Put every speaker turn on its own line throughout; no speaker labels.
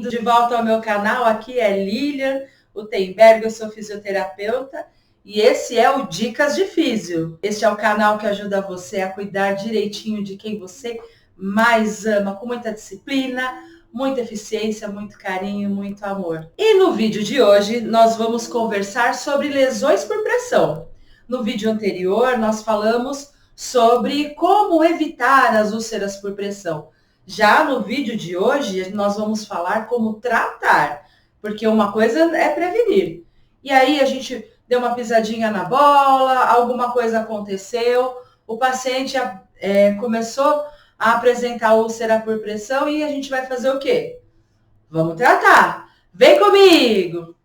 bem-vindos de volta ao meu canal. Aqui é Lilian Utenberg, eu sou fisioterapeuta e esse é o Dicas de Físio. Este é o canal que ajuda você a cuidar direitinho de quem você mais ama, com muita disciplina, muita eficiência, muito carinho, muito amor. E no vídeo de hoje nós vamos conversar sobre lesões por pressão. No vídeo anterior nós falamos sobre como evitar as úlceras por pressão. Já no vídeo de hoje, nós vamos falar como tratar, porque uma coisa é prevenir. E aí a gente deu uma pisadinha na bola, alguma coisa aconteceu, o paciente começou a apresentar úlcera por pressão e a gente vai fazer o quê? Vamos tratar. Vem comigo!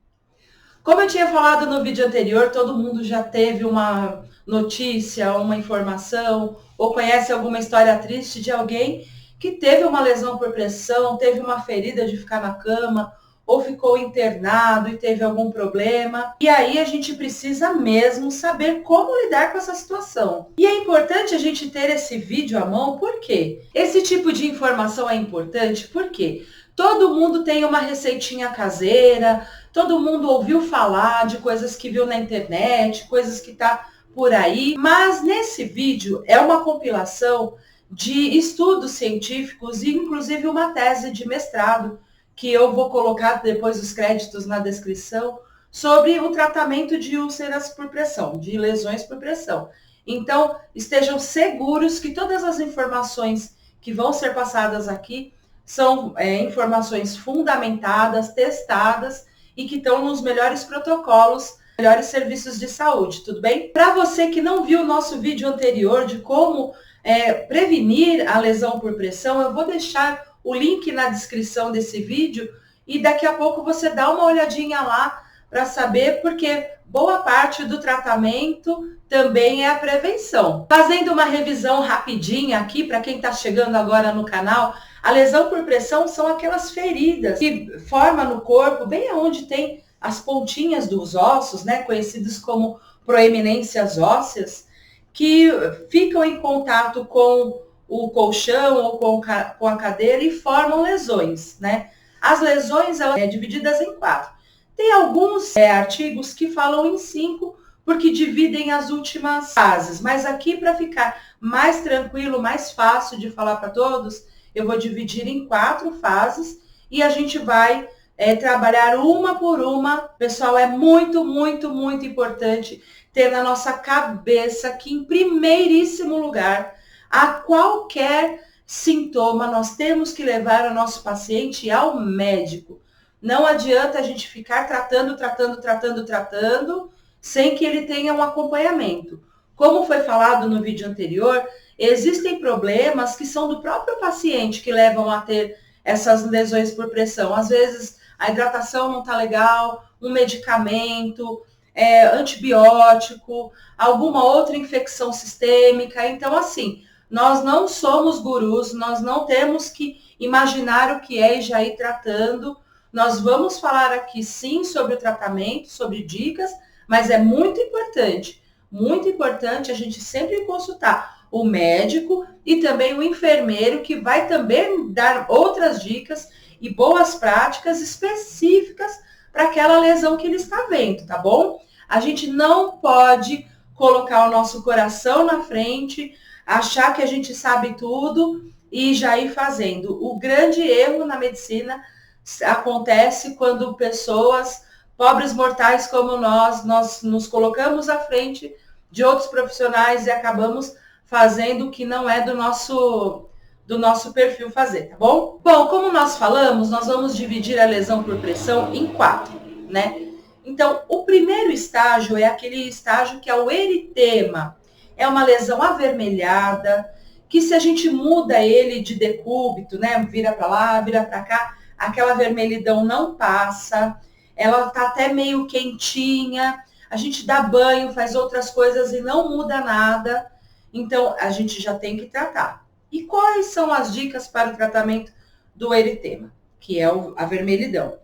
Como eu tinha falado no vídeo anterior, todo mundo já teve uma notícia, uma informação, ou conhece alguma história triste de alguém que teve uma lesão por pressão, teve uma ferida de ficar na cama, ou ficou internado e teve algum problema. E aí a gente precisa mesmo saber como lidar com essa situação. E é importante a gente ter esse vídeo à mão, por quê? Esse tipo de informação é importante porque todo mundo tem uma receitinha caseira, todo mundo ouviu falar de coisas que viu na internet, coisas que tá por aí, mas nesse vídeo é uma compilação de estudos científicos e inclusive uma tese de mestrado, que eu vou colocar depois os créditos na descrição, sobre o tratamento de úlceras por pressão, de lesões por pressão. Então, estejam seguros que todas as informações que vão ser passadas aqui são informações fundamentadas, testadas e que estão nos melhores protocolos, melhores serviços de saúde, tudo bem? Para você que não viu o nosso vídeo anterior de como prevenir a lesão por pressão, eu vou deixar o link na descrição desse vídeo e daqui a pouco você dá uma olhadinha lá para saber, porque boa parte do tratamento também é a prevenção. Fazendo uma revisão rapidinha aqui para quem está chegando agora no canal, a lesão por pressão são aquelas feridas que formam no corpo, bem onde tem as pontinhas dos ossos, né, conhecidos como proeminências ósseas, que ficam em contato com o colchão ou com a cadeira e formam lesões, né? As lesões elas são divididas em 4. Tem alguns artigos que falam em 5, porque dividem as últimas fases. Mas aqui, para ficar mais tranquilo, mais fácil de falar para todos, eu vou dividir em 4 fases e a gente vai trabalhar uma por uma. Pessoal, é muito, muito, muito importante ter na nossa cabeça que, em primeiríssimo lugar, a qualquer sintoma, nós temos que levar o nosso paciente ao médico. Não adianta a gente ficar tratando, sem que ele tenha um acompanhamento. Como foi falado no vídeo anterior, existem problemas que são do próprio paciente que levam a ter essas lesões por pressão. Às vezes a hidratação não está legal, um medicamento, antibiótico, alguma outra infecção sistêmica. Então, assim, nós não somos gurus, nós não temos que imaginar o que é e já ir tratando. Nós vamos falar aqui sim sobre o tratamento, sobre dicas, mas é muito importante a gente sempre consultar o médico e também o enfermeiro, que vai também dar outras dicas e boas práticas específicas para aquela lesão que ele está vendo, tá bom? A gente não pode colocar o nosso coração na frente, achar que a gente sabe tudo e já ir fazendo. O grande erro na medicina acontece quando pessoas, pobres mortais como nós nos colocamos à frente de outros profissionais e acabamos fazendo o que não é do nosso perfil fazer, tá bom? Bom, como nós falamos, nós vamos dividir a lesão por pressão em 4, né? Então, o primeiro estágio é aquele estágio que é o eritema. É uma lesão avermelhada, que se a gente muda ele de decúbito, né, vira para lá, vira para cá, aquela vermelhidão não passa, ela tá até meio quentinha, a gente dá banho, faz outras coisas e não muda nada, então a gente já tem que tratar. E quais são as dicas para o tratamento do eritema, que é a vermelhidão?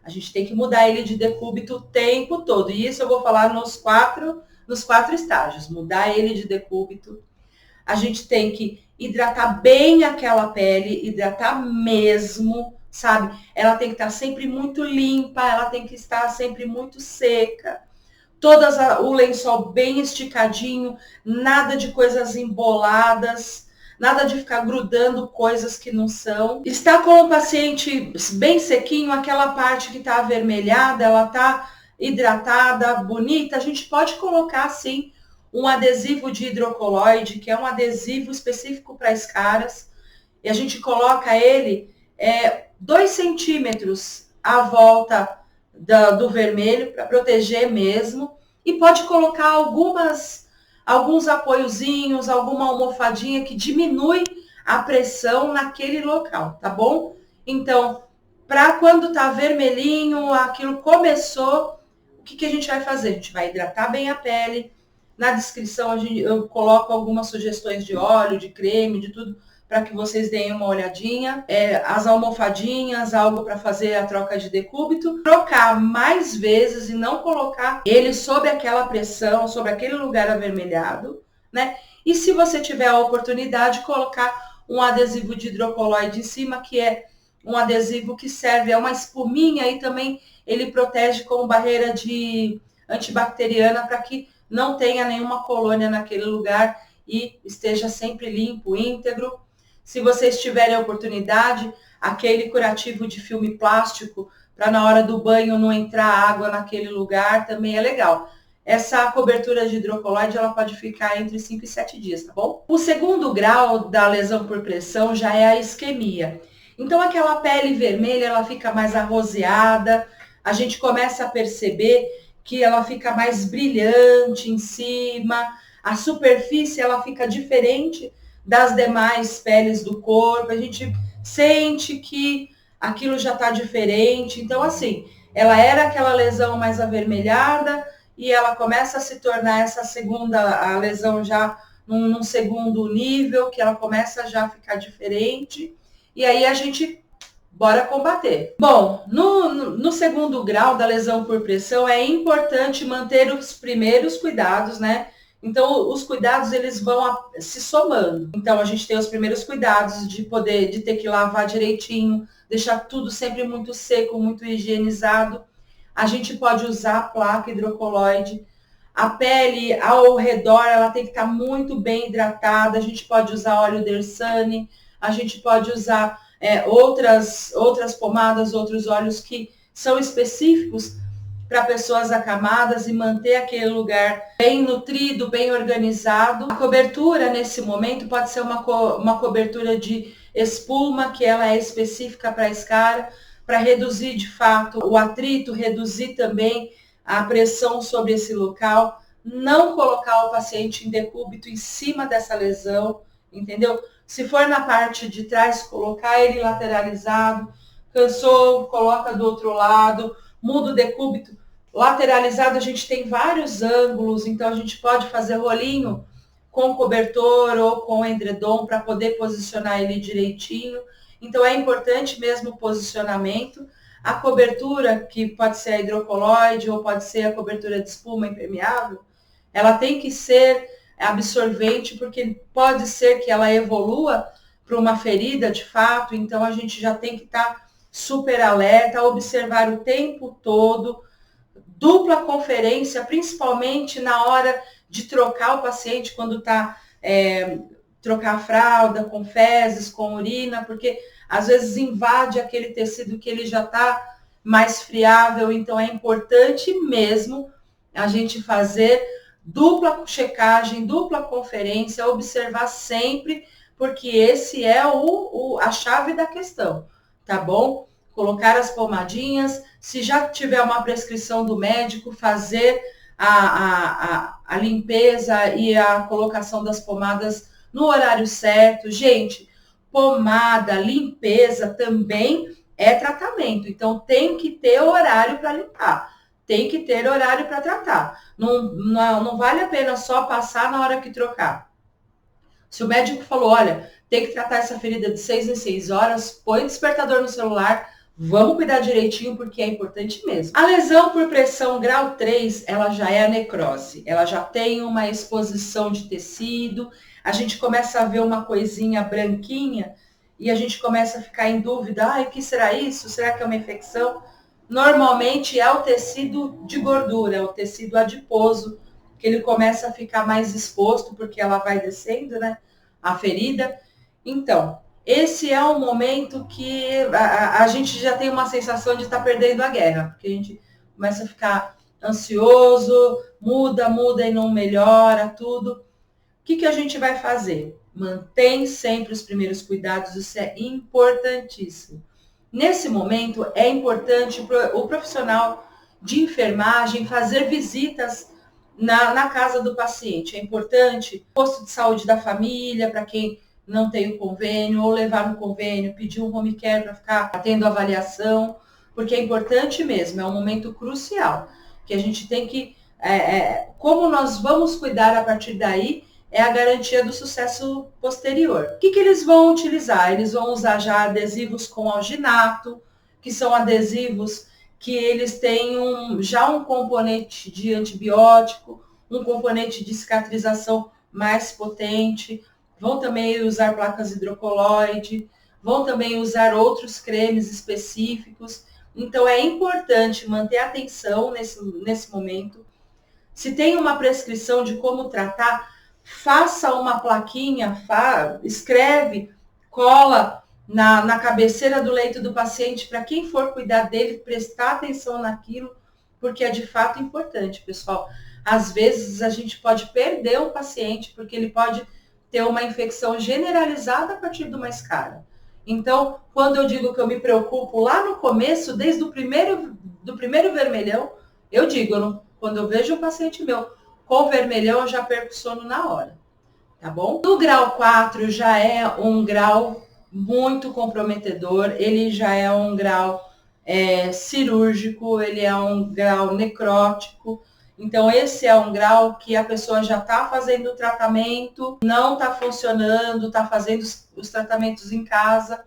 A gente tem que mudar ele de decúbito o tempo todo, e isso eu vou falar nos quatro estágios. Mudar ele de decúbito, a gente tem que hidratar bem aquela pele, hidratar mesmo, sabe? Ela tem que estar sempre muito limpa, ela tem que estar sempre muito seca. O lençol bem esticadinho, nada de coisas emboladas, nada de ficar grudando coisas que não são. Está com o paciente bem sequinho, aquela parte que está avermelhada, ela está hidratada, bonita, a gente pode colocar sim um adesivo de hidrocoloide, que é um adesivo específico para escaras, e a gente coloca ele 2 centímetros à volta do vermelho, para proteger mesmo, e pode colocar alguns apoiozinhos, alguma almofadinha que diminui a pressão naquele local, tá bom? Então, para quando tá vermelhinho, aquilo começou, o que a gente vai fazer? A gente vai hidratar bem a pele. Na descrição eu coloco algumas sugestões de óleo, de creme, de tudo, para que vocês deem uma olhadinha. As almofadinhas, algo para fazer a troca de decúbito. Trocar mais vezes e não colocar ele sob aquela pressão, sobre aquele lugar avermelhado, né? E se você tiver a oportunidade, colocar um adesivo de hidrocoloide em cima, que é um adesivo que serve, é uma espuminha e também ele protege com barreira antibacteriana para que não tenha nenhuma colônia naquele lugar e esteja sempre limpo, íntegro. Se vocês tiverem a oportunidade, aquele curativo de filme plástico, para na hora do banho não entrar água naquele lugar, também é legal. Essa cobertura de hidrocoloide, ela pode ficar entre 5 e 7 dias, tá bom? O segundo grau da lesão por pressão já é a isquemia. Então, aquela pele vermelha, ela fica mais arroseada, a gente começa a perceber que ela fica mais brilhante em cima, a superfície, ela fica diferente das demais peles do corpo, a gente sente que aquilo já está diferente. Então, assim, ela era aquela lesão mais avermelhada e ela começa a se tornar a lesão já num segundo nível, que ela começa já a ficar diferente. E aí a gente bora combater. Bom, no segundo grau da lesão por pressão é importante manter os primeiros cuidados, né? Então, os cuidados, eles vão se somando. Então, a gente tem os primeiros cuidados de ter que lavar direitinho, deixar tudo sempre muito seco, muito higienizado. A gente pode usar a placa hidrocoloide. A pele ao redor, ela tem que estar muito bem hidratada. A gente pode usar óleo Dersane, a gente pode usar outras pomadas, outros óleos que são específicos para pessoas acamadas e manter aquele lugar bem nutrido, bem organizado. A cobertura nesse momento pode ser uma cobertura de espuma, que ela é específica para a escara, para reduzir de fato o atrito, reduzir também a pressão sobre esse local, não colocar o paciente em decúbito em cima dessa lesão, entendeu? Se for na parte de trás, colocar ele lateralizado, cansou, coloca do outro lado, muda o decúbito. Lateralizado, a gente tem vários ângulos, então a gente pode fazer rolinho com cobertor ou com edredom para poder posicionar ele direitinho. Então é importante mesmo o posicionamento. A cobertura, que pode ser a hidrocoloide ou pode ser a cobertura de espuma impermeável, ela tem que ser absorvente, porque pode ser que ela evolua para uma ferida de fato, então a gente já tem que estar super alerta, observar o tempo todo, dupla conferência, principalmente na hora de trocar o paciente, quando está trocar a fralda com fezes, com urina, porque às vezes invade aquele tecido que ele já está mais friável, então é importante mesmo a gente fazer dupla checagem, dupla conferência, observar sempre, porque esse é a chave da questão, tá bom? Colocar as pomadinhas, se já tiver uma prescrição do médico, fazer a limpeza e a colocação das pomadas no horário certo. Gente, pomada, limpeza também é tratamento, então tem que ter horário para limpar. Tem que ter horário para tratar. Não vale a pena só passar na hora que trocar. Se o médico falou, olha, tem que tratar essa ferida de 6 em 6 horas, põe despertador no celular, vamos cuidar direitinho, porque é importante mesmo. A lesão por pressão grau 3, ela já é a necrose. Ela já tem uma exposição de tecido, a gente começa a ver uma coisinha branquinha, e a gente começa a ficar em dúvida, o que será isso? Será que é uma infecção? Normalmente é o tecido de gordura, é o tecido adiposo, que ele começa a ficar mais exposto, porque ela vai descendo, né, a ferida. Então, esse é um momento que a gente já tem uma sensação de estar perdendo a guerra, porque a gente começa a ficar ansioso, muda e não melhora tudo. O que a gente vai fazer? Mantém sempre os primeiros cuidados, isso é importantíssimo. Nesse momento, é importante o profissional de enfermagem fazer visitas na casa do paciente. É importante o posto de saúde da família, para quem não tem o convênio, ou levar no convênio, pedir um home care para ficar tendo avaliação, porque é importante mesmo, é um momento crucial, que a gente tem que, como nós vamos cuidar a partir daí, é a garantia do sucesso posterior. O que eles vão utilizar? Eles vão usar já adesivos com alginato, que são adesivos que eles têm já um componente de antibiótico, um componente de cicatrização mais potente. Vão também usar placas hidrocoloide, vão também usar outros cremes específicos. Então, é importante manter a atenção nesse momento. Se tem uma prescrição de como tratar, faça uma plaquinha, escreve, cola na cabeceira do leito do paciente, para quem for cuidar dele, prestar atenção naquilo, porque é de fato importante, pessoal. Às vezes a gente pode perder um paciente, porque ele pode ter uma infecção generalizada a partir de uma escara. Então, quando eu digo que eu me preocupo lá no começo, desde o primeiro vermelhão, eu digo, quando eu vejo um paciente meu com vermelhão, eu já perco o sono na hora, tá bom? No grau 4 já é um grau muito comprometedor, ele já é um grau cirúrgico, ele é um grau necrótico. Então, esse é um grau que a pessoa já está fazendo o tratamento, não está funcionando, está fazendo os tratamentos em casa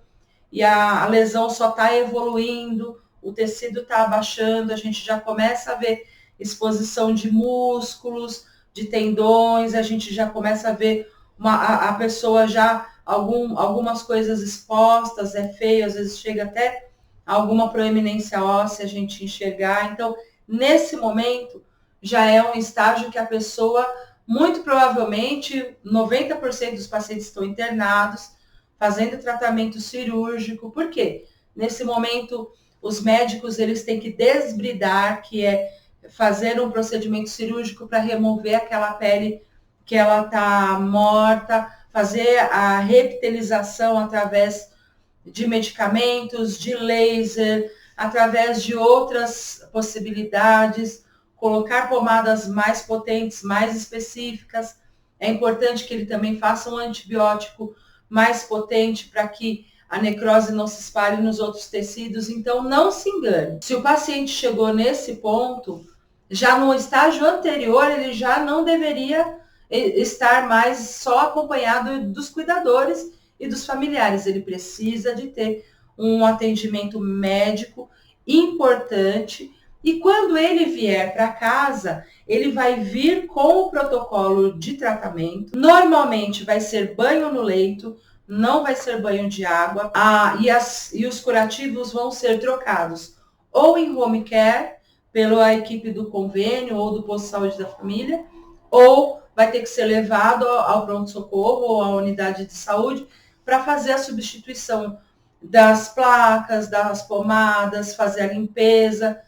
e a lesão só está evoluindo, o tecido está abaixando, a gente já começa a ver exposição de músculos, de tendões, a gente já começa a ver a pessoa já algumas coisas expostas, é feio, às vezes chega até alguma proeminência óssea a gente enxergar. Então, nesse momento, já é um estágio que a pessoa, muito provavelmente, 90% dos pacientes estão internados, fazendo tratamento cirúrgico. Por quê? Nesse momento, os médicos eles têm que desbridar, que é fazer um procedimento cirúrgico para remover aquela pele que ela está morta, fazer a repitelização através de medicamentos, de laser, através de outras possibilidades, colocar pomadas mais potentes, mais específicas. É importante que ele também faça um antibiótico mais potente para que a necrose não se espalhe nos outros tecidos. Então, não se engane. Se o paciente chegou nesse ponto, já no estágio anterior, ele já não deveria estar mais só acompanhado dos cuidadores e dos familiares. Ele precisa de ter um atendimento médico importante. E quando ele vier para casa, ele vai vir com o protocolo de tratamento. Normalmente vai ser banho no leito, não vai ser banho de água. E os curativos vão ser trocados ou em home care, pela equipe do convênio ou do posto de saúde da família, ou vai ter que ser levado ao pronto-socorro ou à unidade de saúde para fazer a substituição das placas, das pomadas, fazer a limpeza,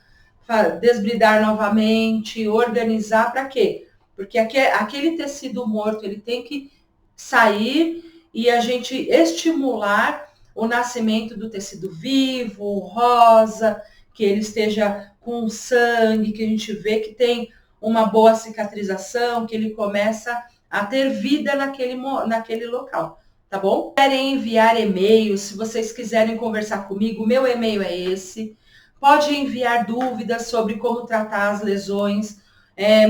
desbridar novamente, organizar. Para quê? Porque aquele tecido morto ele tem que sair e a gente estimular o nascimento do tecido vivo, rosa, que ele esteja com sangue, que a gente vê que tem uma boa cicatrização, que ele começa a ter vida naquele local, tá bom? Se querem enviar e-mail, se vocês quiserem conversar comigo, meu e-mail é esse. Pode enviar dúvidas sobre como tratar as lesões,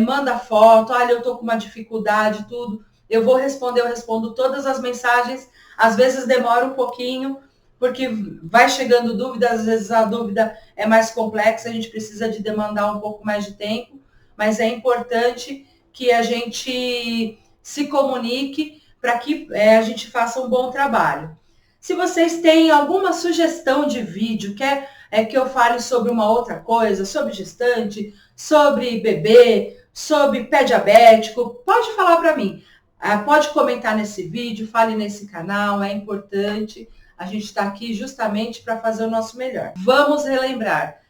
manda foto, olha, eu tô com uma dificuldade, tudo. Eu respondo todas as mensagens, às vezes demora um pouquinho, porque vai chegando dúvida, às vezes a dúvida é mais complexa, a gente precisa de demandar um pouco mais de tempo, mas é importante que a gente se comunique para que a gente faça um bom trabalho. Se vocês têm alguma sugestão de vídeo, quer que eu fale sobre uma outra coisa, sobre gestante, sobre bebê, sobre pé diabético, pode falar para mim. Pode comentar nesse vídeo, fale nesse canal, é importante. A gente está aqui justamente para fazer o nosso melhor. Vamos relembrar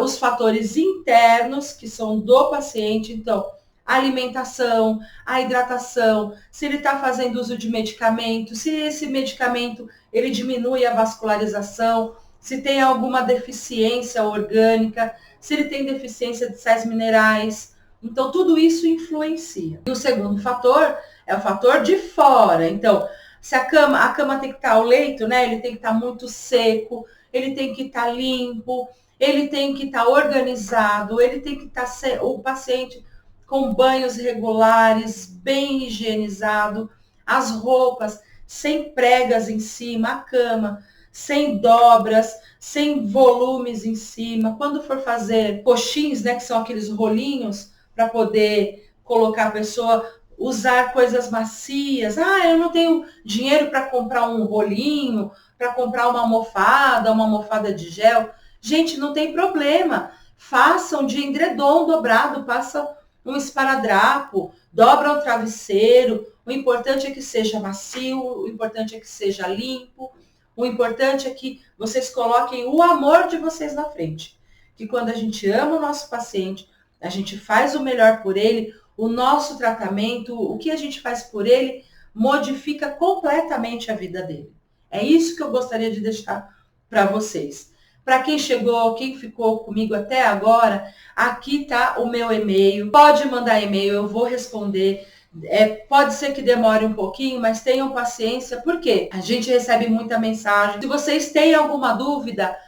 os fatores internos que são do paciente, então, a alimentação, a hidratação, se ele está fazendo uso de medicamento, se esse medicamento ele diminui a vascularização, se tem alguma deficiência orgânica, se ele tem deficiência de sais minerais. Então, tudo isso influencia. E o segundo fator é o fator de fora. Então, se a cama tem que estar, o leito, né? Ele tem que estar muito seco, ele tem que estar limpo, ele tem que estar organizado, ele tem que estar, o paciente com banhos regulares, bem higienizado, as roupas sem pregas em cima, a cama sem dobras, sem volumes em cima. Quando for fazer coxins, né, que são aqueles rolinhos para poder colocar a pessoa, usar coisas macias. Eu não tenho dinheiro para comprar um rolinho, para comprar uma almofada de gel. Gente, não tem problema. Façam de edredom dobrado, passa um esparadrapo, dobra o travesseiro. O importante é que seja macio, o importante é que seja limpo. O importante é que vocês coloquem o amor de vocês na frente. Que quando a gente ama o nosso paciente, a gente faz o melhor por ele, o nosso tratamento, o que a gente faz por ele, modifica completamente a vida dele. É isso que eu gostaria de deixar para vocês. Para quem chegou, quem ficou comigo até agora, aqui está o meu e-mail. Pode mandar e-mail, eu vou responder. Pode ser que demore um pouquinho, mas tenham paciência, porque a gente recebe muita mensagem. Se vocês têm alguma dúvida,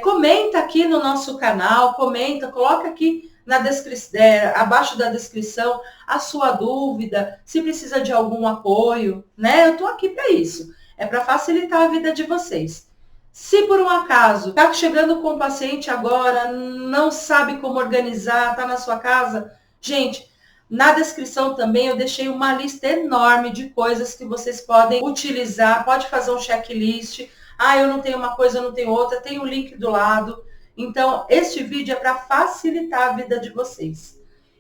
comenta aqui no nosso canal, coloca aqui na descrição, abaixo da descrição a sua dúvida, se precisa de algum apoio, né? Eu estou aqui para isso, é para facilitar a vida de vocês. Se por um acaso está chegando com o paciente agora, não sabe como organizar, está na sua casa, gente, na descrição também eu deixei uma lista enorme de coisas que vocês podem utilizar, pode fazer um checklist. Eu não tenho uma coisa, eu não tenho outra, tem o link do lado. Então, este vídeo é para facilitar a vida de vocês.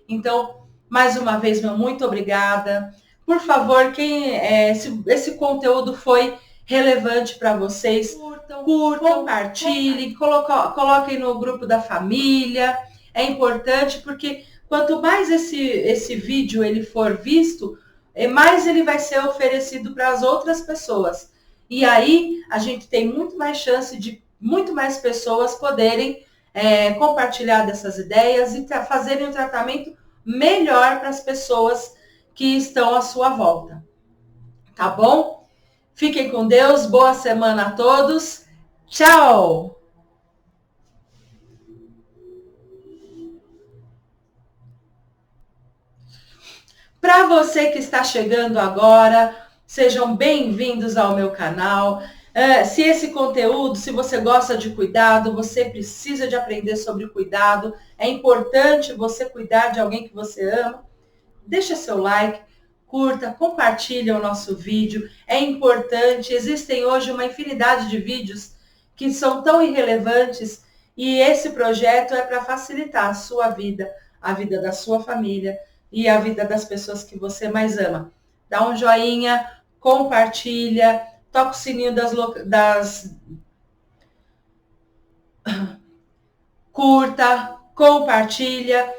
Então, mais uma vez, meu muito obrigada. Por favor, se esse conteúdo foi relevante para vocês, curtam, compartilhem, coloquem no grupo da família. É importante porque quanto mais esse vídeo ele for visto, mais ele vai ser oferecido para as outras pessoas. E aí a gente tem muito mais chance de muito mais pessoas poderem compartilhar dessas ideias e fazerem um tratamento melhor para as pessoas que estão à sua volta. Tá bom? Fiquem com Deus, boa semana a todos. Tchau! Para você que está chegando agora, sejam bem-vindos ao meu canal. Se esse conteúdo, se você gosta de cuidado, você precisa de aprender sobre cuidado, é importante você cuidar de alguém que você ama, deixa seu like, curta, compartilha o nosso vídeo, é importante. Existem hoje uma infinidade de vídeos que são tão irrelevantes e esse projeto é para facilitar a sua vida, a vida da sua família e a vida das pessoas que você mais ama. Dá um joinha, compartilha, toca o sininho curta, compartilha,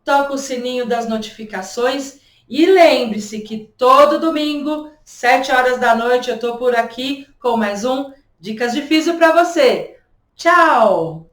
toca o sininho das notificações e lembre-se que todo domingo, 7 horas da noite, eu estou por aqui com mais um Dicas de Físio para você. Tchau!